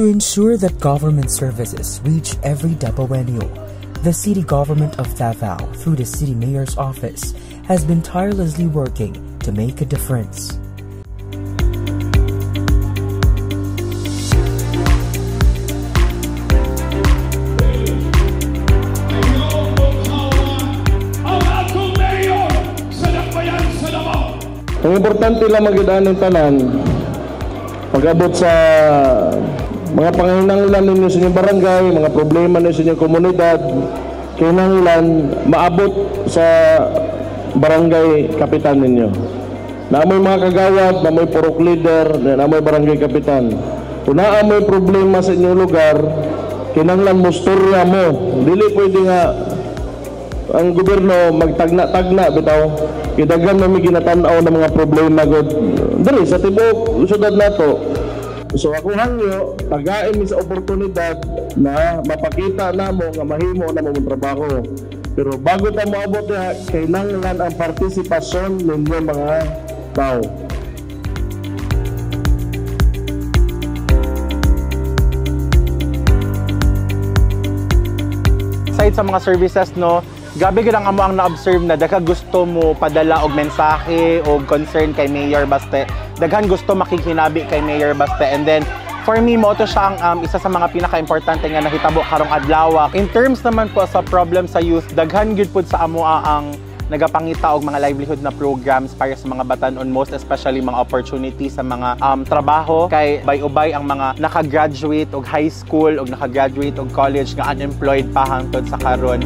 To ensure that government services reach every Dabawenyo, the city government of Davao, through the city mayor's office, has been tirelessly working to make a difference. Ang importante lang magidaan ng tanan, pag-abot sa mga panginahanglan ninyo sa inyong barangay, mga problema ninyo sa inyong komunidad, kinahanglan maabot sa barangay kapitan ninyo. Na may mga kagawad, na may purok leader, na may barangay kapitan. Kung naa may problema sa inyong lugar, kinahanglan mo storya mo. Dili pwede nga ang gobyerno magtagna-tagna bitaw. Kidaghan na may ginatanaw ng mga problema god diri sa tibok syudad nato. So ako hangyo tagain mi sa oportunidad na mapakita namo nga mahimo na mo trabaho. Pero bago ta moabot na kailangan ang partisipasyon ninyo mga tao. Aside sa mga services, no, gabi gid ang amo ang na-observe na daghan gusto mo padala og mensahe o concern kay Mayor Baste. Daghan gusto makikinabi kay Mayor Baste. And then for me mo to siya ang isa sa mga pinaka-importante nga nahitabo karong adlaw. In terms naman po sa problem sa youth, daghan gyud pud sa amo ang nagapangita og mga livelihood na programs para sa mga batan-on, most especially mga opportunities sa mga trabaho kay bay-ubay ang mga nakagraduate og high school og nakagraduate og college nga unemployed pa hangtod sa karon.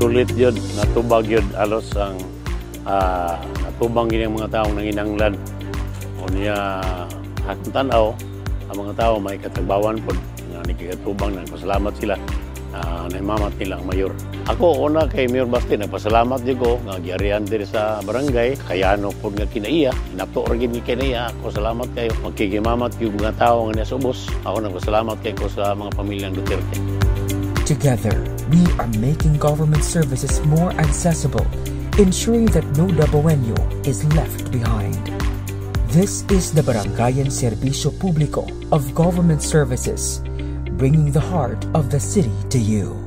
Sulit yun, natubag yun alos ang natubang yun ang mga taong nanginanglan. O niya tanaw, ang mga tao may katagbawan po na nakikatubang ng pasalamat sila na imamat nila ang mayor. Ako, una kay Mayor Baste, nagpasalamat din ko nga giarihan din sa barangay, kayano po nga kinaiya, inato rin nga kinaiya, ako salamat kayo. Magkikimamat yung mga tao nga nasa ubos, ako nagpasalamat kayo ko sa mga pamilyang Duterte. Together, we are making government services more accessible, ensuring that no Dabawenyo is left behind. This is the Barangayan Serbisyo Publiko of Government Services, bringing the heart of the city to you.